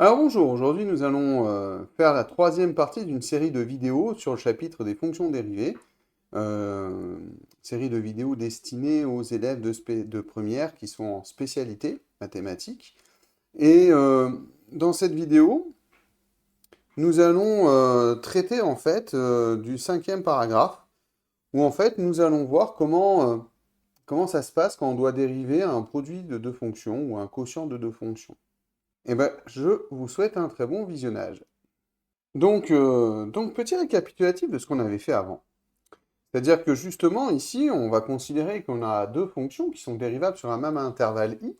Alors bonjour, aujourd'hui nous allons faire la troisième partie d'une série de vidéos sur le chapitre des fonctions dérivées. Euh, Série de vidéos destinée aux élèves de première qui sont en spécialité mathématiques. Et dans cette vidéo, nous allons traiter en fait du cinquième paragraphe, où en fait nous allons voir comment ça se passe quand on doit dériver un produit de deux fonctions ou un quotient de deux fonctions. Eh ben, je vous souhaite un très bon visionnage. Donc, petit récapitulatif de ce qu'on avait fait avant. C'est-à-dire que justement, ici, on va considérer qu'on a deux fonctions qui sont dérivables sur un même intervalle i.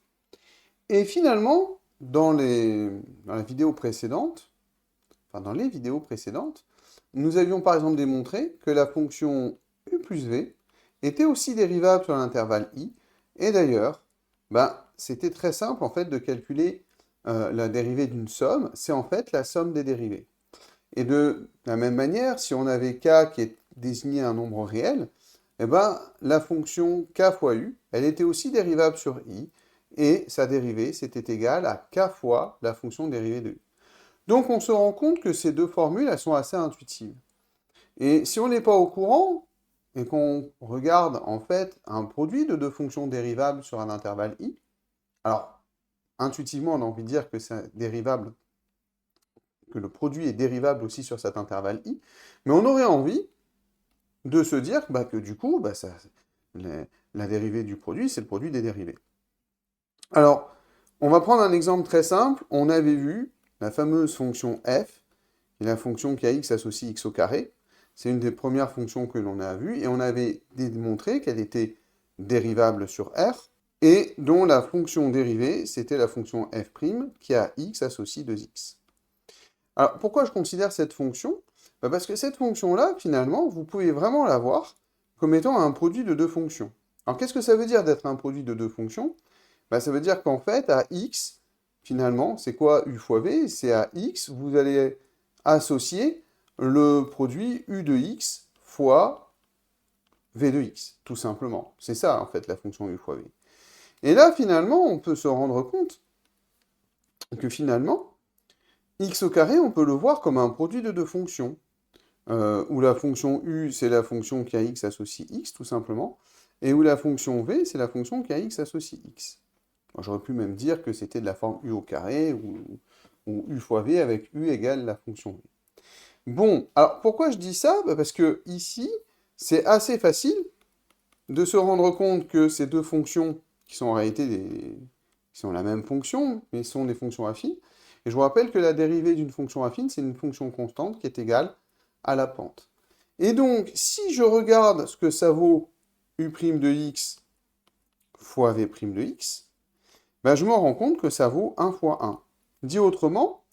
Et finalement, dans la vidéo précédente, enfin dans les vidéos précédentes, nous avions par exemple démontré que la fonction u plus v était aussi dérivable sur l'intervalle i. Et d'ailleurs, ben, c'était très simple en fait de calculer la dérivée d'une somme. C'est en fait la somme des dérivées. Et de la même manière, si on avait k qui est désigné un nombre réel, eh ben, la fonction k fois u, elle était aussi dérivable sur i, et sa dérivée, c'était égal à k fois la fonction dérivée de u. Donc on se rend compte que ces deux formules, elles sont assez intuitives. Et si on n'est pas au courant, et qu'on regarde en fait un produit de deux fonctions dérivables sur un intervalle i, alors intuitivement on a envie de dire que c'est dérivable, que le produit est dérivable aussi sur cet intervalle i, mais on aurait envie de se dire bah, que du coup, la dérivée du produit, c'est le produit des dérivés. Alors, on va prendre un exemple très simple. On avait vu la fameuse fonction f, qui est la fonction qui a x associe x au carré. C'est une des premières fonctions que l'on a vues, et on avait démontré qu'elle était dérivable sur R, et dont la fonction dérivée, c'était la fonction f' qui a x associe 2x. Alors, pourquoi je considère cette fonction? Bah, parce que cette fonction-là, finalement, vous pouvez vraiment la voir comme étant un produit de deux fonctions. Alors, qu'est-ce que ça veut dire d'être un produit de deux fonctions? Bah, ça veut dire qu'en fait, à x, finalement, c'est quoi u fois v? C'est à x, vous allez associer le produit u de x fois v de x, tout simplement. C'est ça, en fait, la fonction u fois v. Et là, finalement, on peut se rendre compte que finalement, x au carré, on peut le voir comme un produit de deux fonctions. Où la fonction u, c'est la fonction qui a x associe x, tout simplement, et où la fonction v, c'est la fonction qui a x associe x. J'aurais pu même dire que c'était de la forme u au carré, ou u fois v avec u égale la fonction v. Bon, alors pourquoi je dis ça? Bah parce que ici, c'est assez facile de se rendre compte que ces deux fonctions, qui sont en réalité qui sont la même fonction, mais sont des fonctions affines, et je vous rappelle que la dérivée d'une fonction affine, c'est une fonction constante qui est égale à la pente. Et donc, si je regarde ce que ça vaut u' de x fois v' de x, ben je me rends compte que ça vaut 1 fois 1. Dit autrement,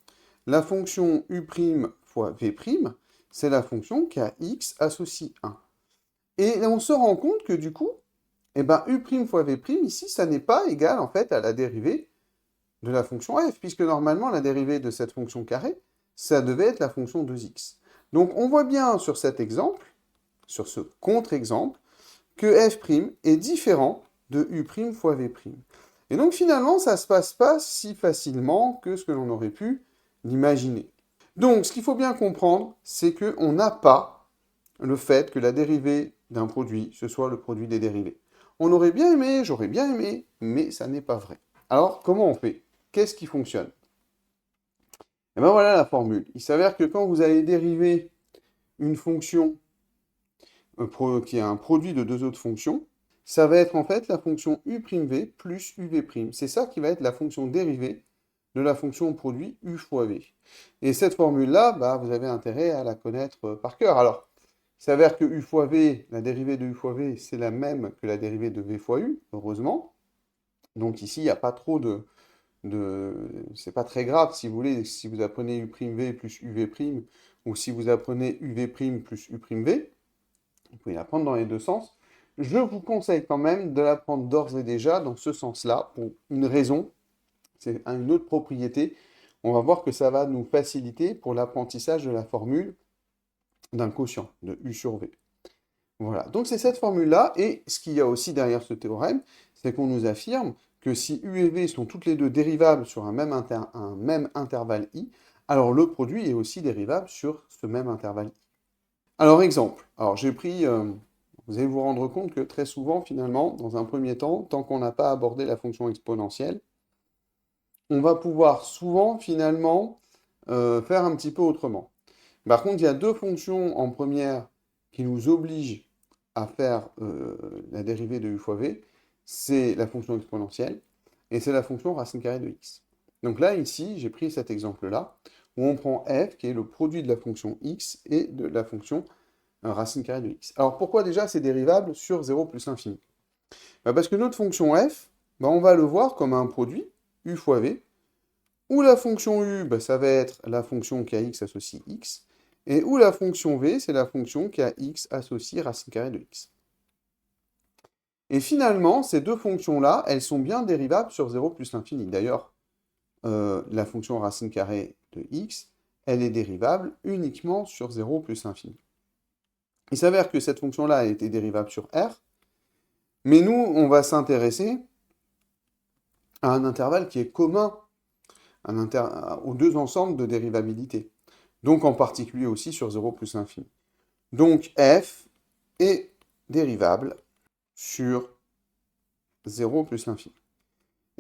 la fonction u' fois v', c'est la fonction qui a x associe 1. Et on se rend compte que du coup, eh ben, u' fois v', ici, ça n'est pas égal en fait à la dérivée de la fonction f, puisque normalement, la dérivée de cette fonction carrée, ça devait être la fonction 2x. Donc on voit bien sur cet exemple, sur ce contre-exemple, que f' est différent de u' fois v'. Et donc finalement, ça ne se passe pas si facilement que ce que l'on aurait pu l'imaginer. Donc ce qu'il faut bien comprendre, c'est qu'on n'a pas le fait que la dérivée d'un produit, ce soit le produit des dérivés. On aurait bien aimé, j'aurais bien aimé, mais ça n'est pas vrai. Alors comment on fait? Qu'est-ce qui fonctionne? Et bien voilà la formule. Il s'avère que quand vous allez dériver une fonction qui est un produit de deux autres fonctions, ça va être en fait la fonction u'v plus uv'. C'est ça qui va être la fonction dérivée de la fonction produit u fois v. Et cette formule-là, bah, vous avez intérêt à la connaître par cœur. Alors, il s'avère que u fois v, la dérivée de u fois v, c'est la même que la dérivée de v fois u, heureusement. Donc ici, il n'y a pas trop c'est pas très grave si vous voulez, si vous apprenez u'v plus uv', ou si vous apprenez uv' plus u'v. Vous pouvez l'apprendre dans les deux sens. Je vous conseille quand même de l'apprendre d'ores et déjà dans ce sens-là, pour une raison, c'est une autre propriété. On va voir que ça va nous faciliter pour l'apprentissage de la formule d'un quotient, de u sur v. Voilà, donc c'est cette formule-là, et ce qu'il y a aussi derrière ce théorème, c'est qu'on nous affirme que si U et V sont toutes les deux dérivables sur un même intervalle I, alors le produit est aussi dérivable sur ce même intervalle I. Alors exemple, j'ai pris, vous allez vous rendre compte que très souvent, finalement, dans un premier temps, tant qu'on n'a pas abordé la fonction exponentielle, on va pouvoir souvent, finalement, faire un petit peu autrement. Par contre, il y a deux fonctions en première qui nous obligent à faire la dérivée de u fois v. C'est la fonction exponentielle et c'est la fonction racine carrée de x. Donc là, ici, j'ai pris cet exemple-là, où on prend f, qui est le produit de la fonction x, et de la fonction racine carrée de x. Alors pourquoi déjà c'est dérivable sur 0 plus l'infini? Parce que notre fonction f, on va le voir comme un produit, u fois v, où la fonction u, ça va être la fonction qui a x associe x, et où la fonction v, c'est la fonction qui a x associe racine carrée de x. Et finalement, ces deux fonctions-là, elles sont bien dérivables sur 0 plus l'infini. D'ailleurs, la fonction racine carrée de x, elle est dérivable uniquement sur 0 plus l'infini. Il s'avère que cette fonction-là a été dérivable sur R, mais nous, on va s'intéresser à un intervalle qui est commun aux deux ensembles de dérivabilité. Donc en particulier aussi sur 0 plus l'infini. Donc f est dérivable sur 0 plus l'infini.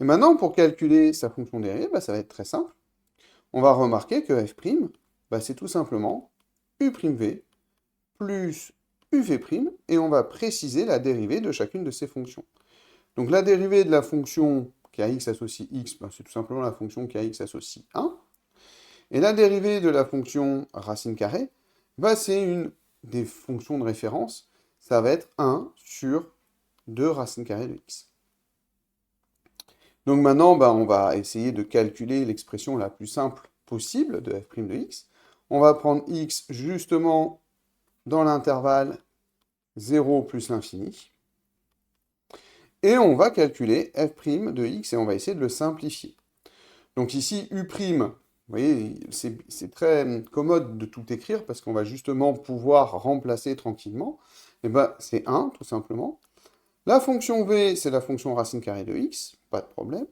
Et maintenant, pour calculer sa fonction dérivée, ça va être très simple. On va remarquer que f', c'est tout simplement u'v plus uv', et on va préciser la dérivée de chacune de ces fonctions. Donc la dérivée de la fonction qui a x associe x, c'est tout simplement la fonction qui a x associe 1. Et la dérivée de la fonction racine carrée, c'est une des fonctions de référence. Ça va être 1 sur 2 racine carrée de x. Donc maintenant, on va essayer de calculer l'expression la plus simple possible de f' de x. On va prendre x justement dans l'intervalle 0 plus l'infini. Et on va calculer f' de x et on va essayer de le simplifier. Donc ici, u', vous voyez, c'est très commode de tout écrire parce qu'on va justement pouvoir remplacer tranquillement. Et c'est 1, tout simplement. La fonction v, c'est la fonction racine carrée de x, pas de problème.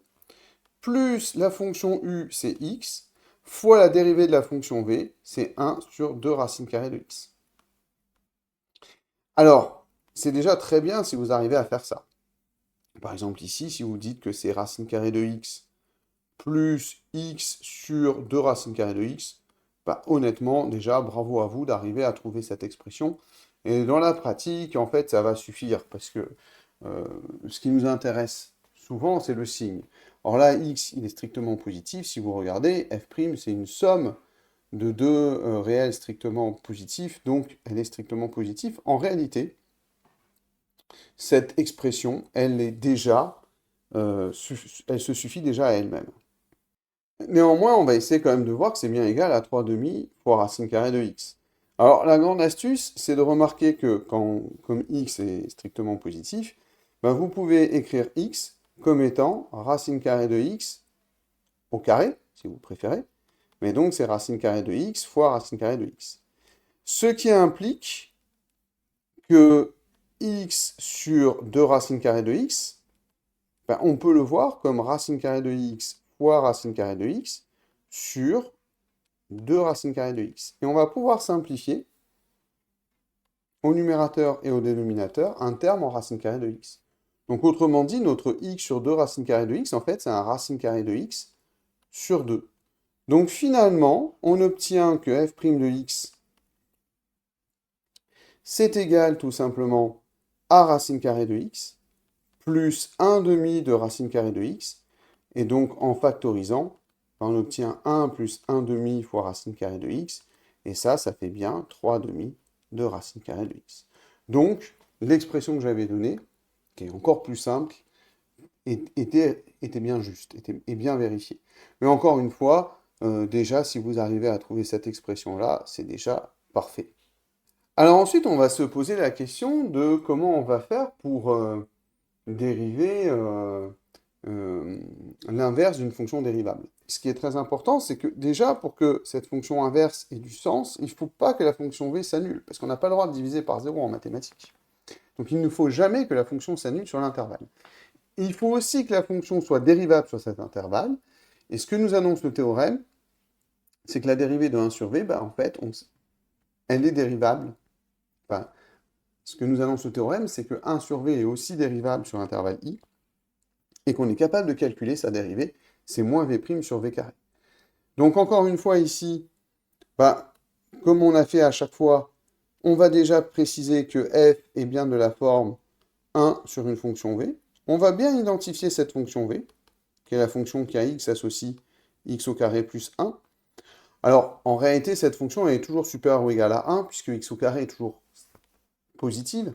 Plus la fonction u, c'est x, fois la dérivée de la fonction v, c'est 1 sur 2 racine carrée de x. Alors, c'est déjà très bien si vous arrivez à faire ça. Par exemple ici, si vous dites que c'est racine carrée de x plus x sur 2 racines carrées de x, honnêtement, déjà, bravo à vous d'arriver à trouver cette expression. Et dans la pratique, en fait, ça va suffire, parce que ce qui nous intéresse souvent, c'est le signe. Or là, x, il est strictement positif. Si vous regardez, f', c'est une somme de deux réels strictement positifs, donc elle est strictement positive. En réalité, cette expression, elle est déjà, elle se suffit déjà à elle-même. Néanmoins, on va essayer quand même de voir que c'est bien égal à 3 demi fois racine carrée de x. Alors, la grande astuce, c'est de remarquer que comme x est strictement positif, vous pouvez écrire x comme étant racine carrée de x au carré, si vous préférez. Mais donc, c'est racine carrée de x fois racine carrée de x. Ce qui implique que x sur 2 racines carrées de x, on peut le voir comme racine carrée de x fois racine carrée de x sur 2 racines carrées de x. Et on va pouvoir simplifier au numérateur et au dénominateur un terme en racine carrée de x. Donc autrement dit, notre x sur 2 racines carrées de x, en fait, c'est un racine carrée de x sur 2. Donc finalement, on obtient que f' de x, c'est égal tout simplement à racine carrée de x, plus 1 demi de racine carrée de x, et donc en factorisant, on obtient 1 plus 1 demi fois racine carrée de x, et ça fait bien 3 demi de racine carrée de x. Donc, l'expression que j'avais donnée, qui est encore plus simple, était bien juste, est bien vérifiée. Mais encore une fois, déjà, si vous arrivez à trouver cette expression-là, c'est déjà parfait. Alors ensuite, on va se poser la question de comment on va faire pour dériver l'inverse d'une fonction dérivable. Ce qui est très important, c'est que déjà, pour que cette fonction inverse ait du sens, il ne faut pas que la fonction v s'annule, parce qu'on n'a pas le droit de diviser par 0 en mathématiques. Donc il ne faut jamais que la fonction s'annule sur l'intervalle. il faut aussi que la fonction soit dérivable sur cet intervalle. Et ce que nous annonce le théorème, c'est que la dérivée de 1 sur v, en fait, elle est dérivable. Enfin, ce que nous annonce le théorème, c'est que 1 sur v est aussi dérivable sur l'intervalle i, et qu'on est capable de calculer sa dérivée, c'est moins v' sur v carré. Donc encore une fois ici, comme on a fait à chaque fois, on va déjà préciser que f est bien de la forme 1 sur une fonction v. On va bien identifier cette fonction v, qui est la fonction qui a x associe x au carré plus 1. Alors, en réalité, cette fonction est toujours supérieure ou égale à 1, puisque x au carré est toujours positive.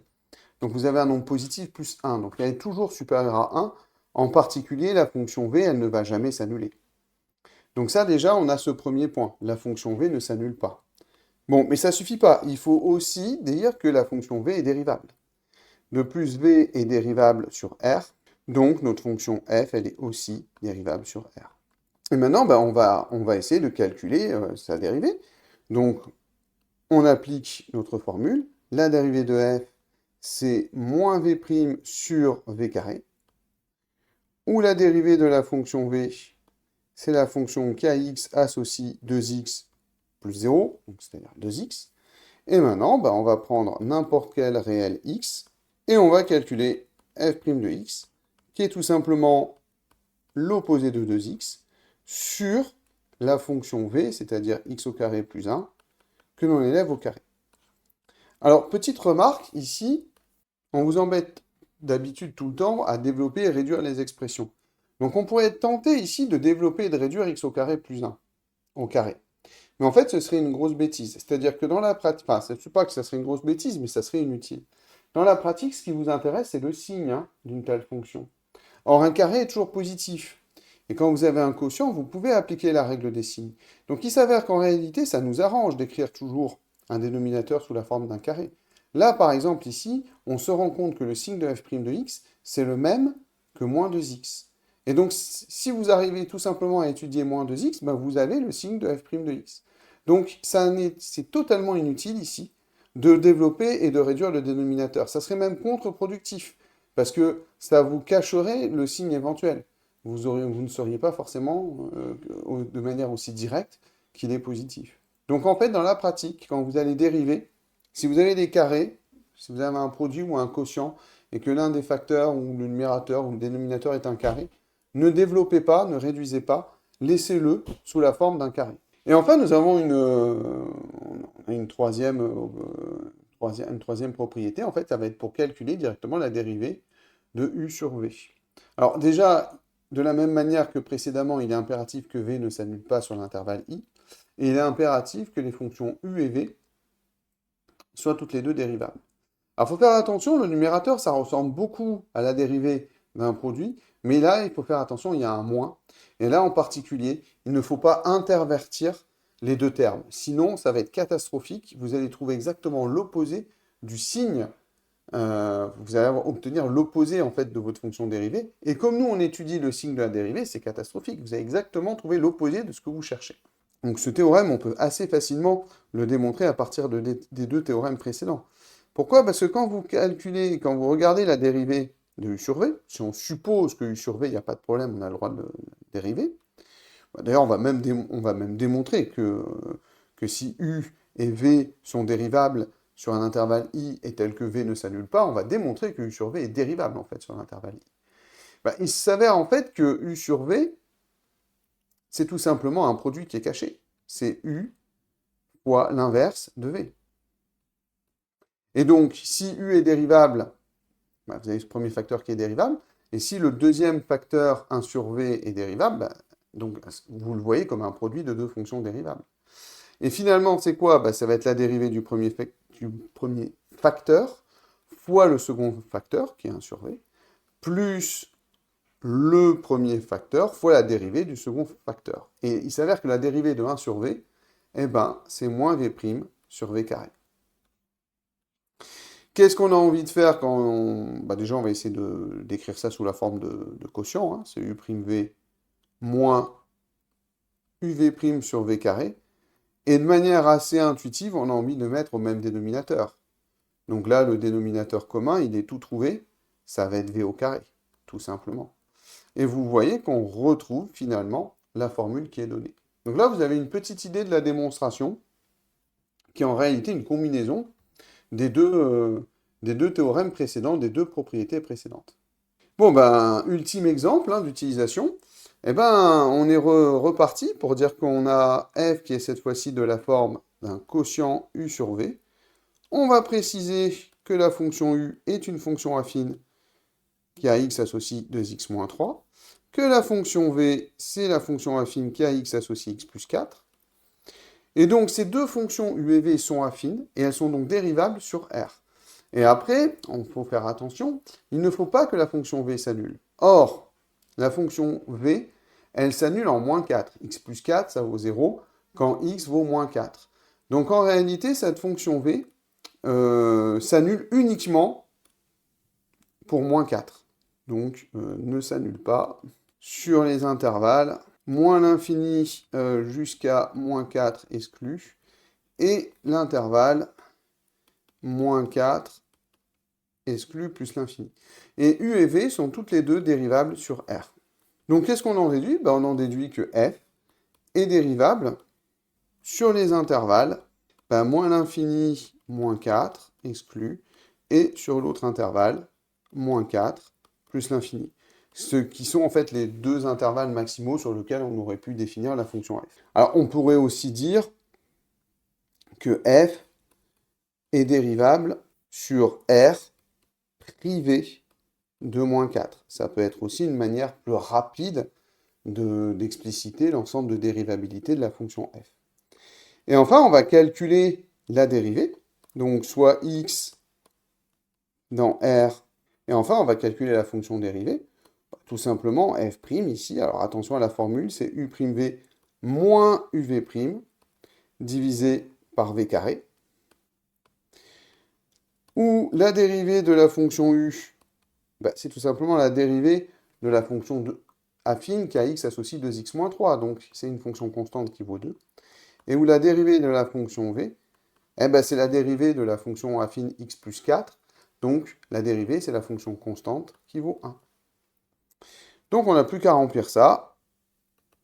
Donc vous avez un nombre positif plus 1, donc elle est toujours supérieure à 1. En particulier, la fonction v, elle ne va jamais s'annuler. Donc ça, déjà, on a ce premier point. La fonction v ne s'annule pas. Bon, mais ça ne suffit pas. Il faut aussi dire que la fonction v est dérivable. De plus, v est dérivable sur R. Donc, notre fonction f, elle est aussi dérivable sur R. Et maintenant, on va essayer de calculer sa dérivée. Donc, on applique notre formule. La dérivée de f, c'est moins v' sur v carré. Ou la dérivée de la fonction v, c'est la fonction kx associe 2x plus 0, c'est-à-dire 2x. Et maintenant, on va prendre n'importe quel réel x, et on va calculer f' de x, qui est tout simplement l'opposé de 2x, sur la fonction v, c'est-à-dire x au carré plus 1, que l'on élève au carré. Alors, petite remarque, ici, on vous embête d'habitude tout le temps à développer et réduire les expressions. Donc on pourrait être tenté ici de développer et de réduire x au carré plus 1 au carré. Mais en fait, ce serait une grosse bêtise. C'est-à-dire que dans la pratique, enfin, ce n'est pas que ça serait une grosse bêtise, mais ça serait inutile. Dans la pratique, ce qui vous intéresse, c'est le signe d'une telle fonction. Or, un carré est toujours positif. Et quand vous avez un quotient, vous pouvez appliquer la règle des signes. Donc il s'avère qu'en réalité, ça nous arrange d'écrire toujours un dénominateur sous la forme d'un carré. Là, par exemple, ici, on se rend compte que le signe de f' de x, c'est le même que moins 2x. Et donc, si vous arrivez tout simplement à étudier moins 2x, vous avez le signe de f' de x. Donc, c'est totalement inutile ici de développer et de réduire le dénominateur. Ça serait même contre-productif, parce que ça vous cacherait le signe éventuel. Vous ne sauriez pas forcément, de manière aussi directe, qu'il est positif. Donc en fait, dans la pratique, quand vous allez dériver, si vous avez des carrés, si vous avez un produit ou un quotient, et que l'un des facteurs, ou le numérateur, ou le dénominateur est un carré, ne développez pas, ne réduisez pas, laissez-le sous la forme d'un carré. Et enfin, nous avons une troisième propriété. En fait, ça va être pour calculer directement la dérivée de u sur v. Alors déjà, de la même manière que précédemment, il est impératif que v ne s'annule pas sur l'intervalle i, et il est impératif que les fonctions u et v soient toutes les deux dérivables. Alors, il faut faire attention, le numérateur, ça ressemble beaucoup à la dérivée d'un produit, mais là, il faut faire attention, il y a un moins. Et là, en particulier, il ne faut pas intervertir les deux termes. Sinon, ça va être catastrophique. Vous allez trouver exactement l'opposé du signe. Vous allez obtenir l'opposé, en fait, de votre fonction dérivée. Et comme nous, on étudie le signe de la dérivée, c'est catastrophique. Vous allez exactement trouver l'opposé de ce que vous cherchez. Donc, ce théorème, on peut assez facilement le démontrer à partir des deux théorèmes précédents. Pourquoi? Parce que quand vous calculez, quand vous regardez la dérivée de u sur v, si on suppose que u sur v, il n'y a pas de problème, on a le droit de le dériver. D'ailleurs, on va même démontrer que si u et v sont dérivables sur un intervalle i et tel que v ne s'annule pas, on va démontrer que u sur v est dérivable en fait sur l'intervalle i. Il s'avère en fait que u sur v, c'est tout simplement un produit qui est caché. C'est u fois l'inverse de v. Et donc, si u est dérivable, vous avez ce premier facteur qui est dérivable, et si le deuxième facteur 1 sur v est dérivable, donc vous le voyez comme un produit de deux fonctions dérivables. Et finalement, c'est quoi? Ça va être la dérivée du premier facteur fois le second facteur, qui est 1 sur v, plus le premier facteur fois la dérivée du second facteur. Et il s'avère que la dérivée de 1 sur v, c'est moins v' sur v carré. Qu'est-ce qu'on a envie de faire quand déjà, on va essayer d'écrire ça sous la forme de quotient. C'est u'v moins uv' sur v carré. Et de manière assez intuitive, on a envie de mettre au même dénominateur. Donc là, le dénominateur commun, il est tout trouvé. Ça va être v au carré, tout simplement. Et vous voyez qu'on retrouve finalement la formule qui est donnée. Donc là, vous avez une petite idée de la démonstration, qui est en réalité une combinaison des deux théorèmes précédents, des deux propriétés précédentes. Bon, ben, ultime exemple d'utilisation. Eh ben, on est reparti pour dire qu'on a f qui est cette fois-ci de la forme d'un quotient u sur v. On va préciser que la fonction u est une fonction affine qui a x associe 2x moins 3, que la fonction v, c'est la fonction affine qui a x associe x plus 4. Et donc, ces deux fonctions u et v sont affines, et elles sont donc dérivables sur R. Et après, il faut faire attention, il ne faut pas que la fonction v s'annule. Or, la fonction v, elle s'annule en moins 4. X plus 4, ça vaut 0, quand x vaut moins 4. Donc, en réalité, cette fonction v s'annule uniquement pour moins 4. Donc, ne s'annule pas. Sur les intervalles, moins l'infini jusqu'à moins 4 exclu, et l'intervalle moins 4 exclu plus l'infini. Et u et v sont toutes les deux dérivables sur R. Donc qu'est-ce qu'on en déduit? Ben, on en déduit que f est dérivable sur les intervalles, ben, moins l'infini, moins 4 exclu, et sur l'autre intervalle, moins 4 plus l'infini. Ce qui sont en fait les deux intervalles maximaux sur lesquels on aurait pu définir la fonction f. Alors on pourrait aussi dire que f est dérivable sur R privé de moins 4. Ça peut être aussi une manière plus rapide d'expliciter l'ensemble de dérivabilité de la fonction f. Et enfin, on va calculer la dérivée, donc soit x dans R, et enfin on va calculer la fonction dérivée, tout simplement f' ici, alors attention à la formule, c'est u'v moins uv' divisé par v carré, où la dérivée de la fonction u, c'est tout simplement la dérivée de la fonction affine qui a x associe 2x moins 3, donc c'est une fonction constante qui vaut 2, et où la dérivée de la fonction v, c'est la dérivée de la fonction affine x plus 4, donc la dérivée c'est la fonction constante qui vaut 1. Donc on n'a plus qu'à remplir ça,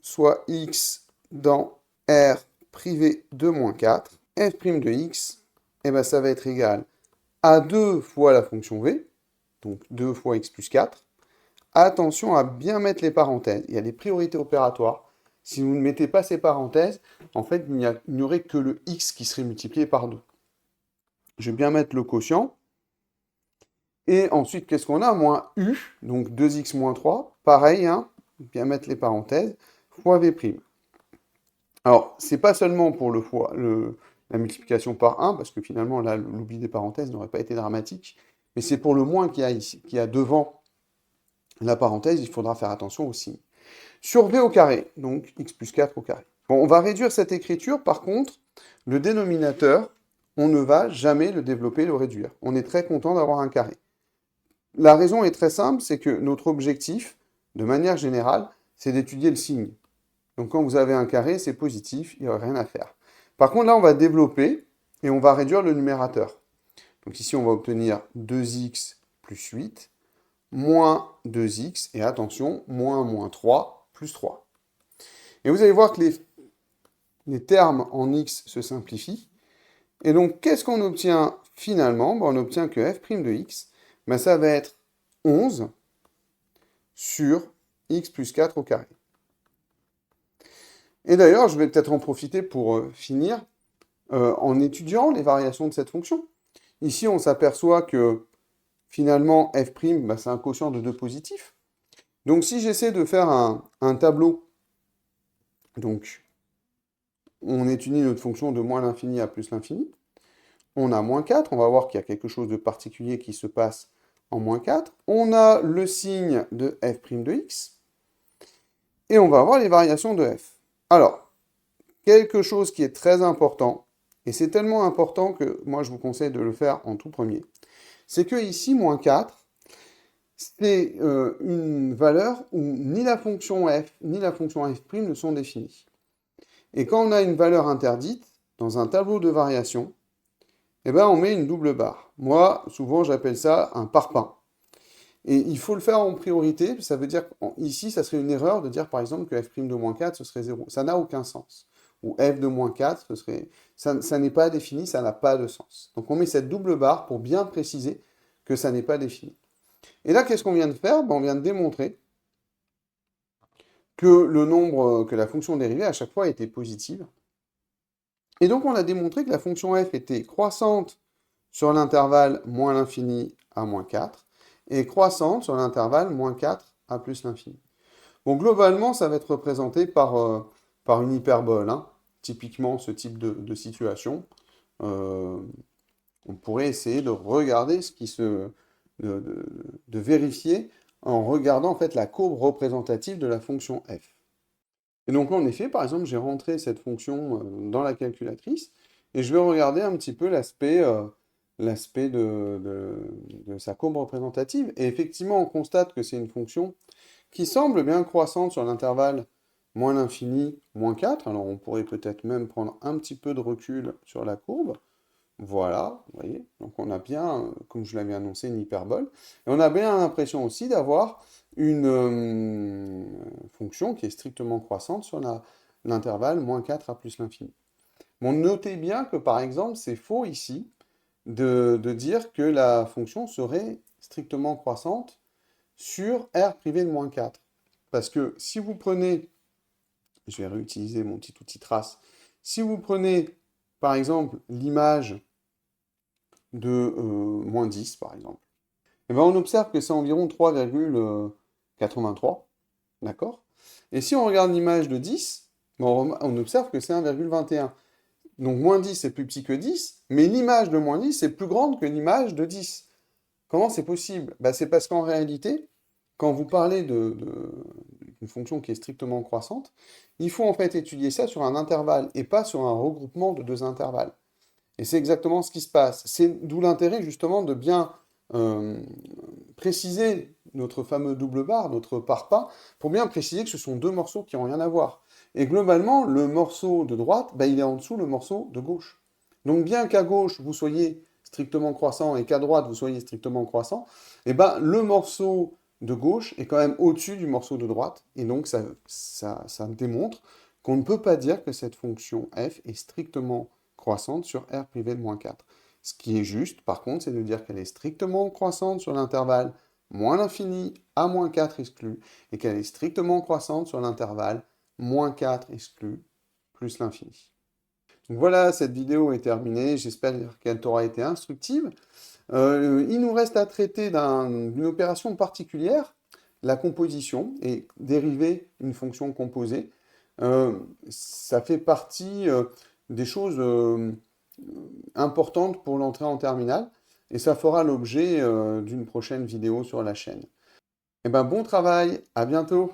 soit x dans R privé de moins 4, f' de x, ça va être égal à 2 fois la fonction v, donc 2 fois x plus 4. Attention à bien mettre les parenthèses, il y a des priorités opératoires. Si vous ne mettez pas ces parenthèses, en fait, il n'y aurait que le x qui serait multiplié par 2. Je vais bien mettre le quotient. Et ensuite, qu'est-ce qu'on a? Moins u, donc 2x moins 3. Pareil, bien mettre les parenthèses, fois v'. Alors, c'est pas seulement pour la multiplication par 1, parce que finalement, là, l'oubli des parenthèses n'aurait pas été dramatique, mais c'est pour le moins qu'il y a ici, qui a devant la parenthèse, il faudra faire attention au signe. Sur v au carré, donc x plus 4 au carré. Bon, on va réduire cette écriture, par contre, le dénominateur, on ne va jamais le développer, le réduire. On est très content d'avoir un carré. La raison est très simple, c'est que notre objectif, de manière générale, c'est d'étudier le signe. Donc quand vous avez un carré, c'est positif, il n'y a rien à faire. Par contre, là, on va développer et on va réduire le numérateur. Donc ici, on va obtenir 2x plus 8, moins 2x, et attention, moins 3, plus 3. Et vous allez voir que les termes en x se simplifient. Et donc, qu'est-ce qu'on obtient finalement? On obtient que f' de x, ça va être 11 sur x plus 4 au carré. Et d'ailleurs, je vais peut-être en profiter pour finir en étudiant les variations de cette fonction. Ici, on s'aperçoit que finalement, f', c'est un quotient de 2 positifs. Donc, si j'essaie de faire un tableau, donc on étudie notre fonction de moins l'infini à plus l'infini, on a moins 4, on va voir qu'il y a quelque chose de particulier qui se passe en moins 4. On a le signe de f' de x, et on va avoir les variations de f. Alors, quelque chose qui est très important, et c'est tellement important que moi je vous conseille de le faire en tout premier, c'est que ici, moins 4, c'est une valeur où ni la fonction f, ni la fonction f' ne sont définies. Et quand on a une valeur interdite, dans un tableau de variation, on met une double barre. Moi, souvent, j'appelle ça un parpaing. Et il faut le faire en priorité, ça veut dire qu'ici, ça serait une erreur de dire par exemple que f' de moins 4, ce serait 0. Ça n'a aucun sens. Ou f de moins 4, ce serait... ça n'est pas défini, ça n'a pas de sens. Donc on met cette double barre pour bien préciser que ça n'est pas défini. Et là, qu'est-ce qu'on vient de faire? On vient de démontrer que le nombre, que la fonction dérivée à chaque fois était positive. Et donc on a démontré que la fonction f était croissante sur l'intervalle moins l'infini à moins 4, et croissante sur l'intervalle moins 4 à plus l'infini. Bon, globalement, ça va être représenté par une hyperbole, hein. Typiquement, ce type de situation. On pourrait essayer de regarder de vérifier en regardant en fait la courbe représentative de la fonction f. Et donc en effet, par exemple, j'ai rentré cette fonction dans la calculatrice et je vais regarder un petit peu l'aspect de sa courbe représentative. Et effectivement, on constate que c'est une fonction qui semble bien croissante sur l'intervalle moins l'infini, moins 4. Alors on pourrait peut-être même prendre un petit peu de recul sur la courbe. Voilà, vous voyez. Donc on a bien, comme je l'avais annoncé, une hyperbole. Et on a bien l'impression aussi d'avoir une fonction qui est strictement croissante sur l'intervalle moins 4 à plus l'infini. Bon, notez bien que par exemple, c'est faux ici de dire que la fonction serait strictement croissante sur R privé de moins 4. Parce que si vous prenez, je vais réutiliser mon petit outil trace, si vous prenez par exemple l'image de moins 10 par exemple, et bien on observe que c'est environ 3,83, d'accord? Et si on regarde l'image de 10, on observe que c'est 1,21. Donc moins 10 c'est plus petit que 10, mais l'image de moins 10 est plus grande que l'image de 10. Comment c'est possible? C'est parce qu'en réalité, quand vous parlez d'une fonction qui est strictement croissante, il faut en fait étudier ça sur un intervalle et pas sur un regroupement de deux intervalles. Et c'est exactement ce qui se passe. C'est d'où l'intérêt justement de bien préciser notre fameux double barre, notre par-pas, pour bien préciser que ce sont deux morceaux qui n'ont rien à voir. Et globalement, le morceau de droite, il est en dessous le morceau de gauche. Donc bien qu'à gauche, vous soyez strictement croissant et qu'à droite, vous soyez strictement croissant, le morceau de gauche est quand même au-dessus du morceau de droite. Et donc ça démontre qu'on ne peut pas dire que cette fonction f est strictement croissante sur R privé de moins 4. Ce qui est juste, par contre, c'est de dire qu'elle est strictement croissante sur l'intervalle moins l'infini à moins 4 exclu, et qu'elle est strictement croissante sur l'intervalle moins 4 exclu plus l'infini. Donc voilà, cette vidéo est terminée, j'espère qu'elle t'aura été instructive. Il nous reste à traiter d'une opération particulière, la composition, et dériver une fonction composée. Ça fait partie des choses importantes pour l'entrée en terminale, et ça fera l'objet d'une prochaine vidéo sur la chaîne. Eh ben, bon travail, à bientôt!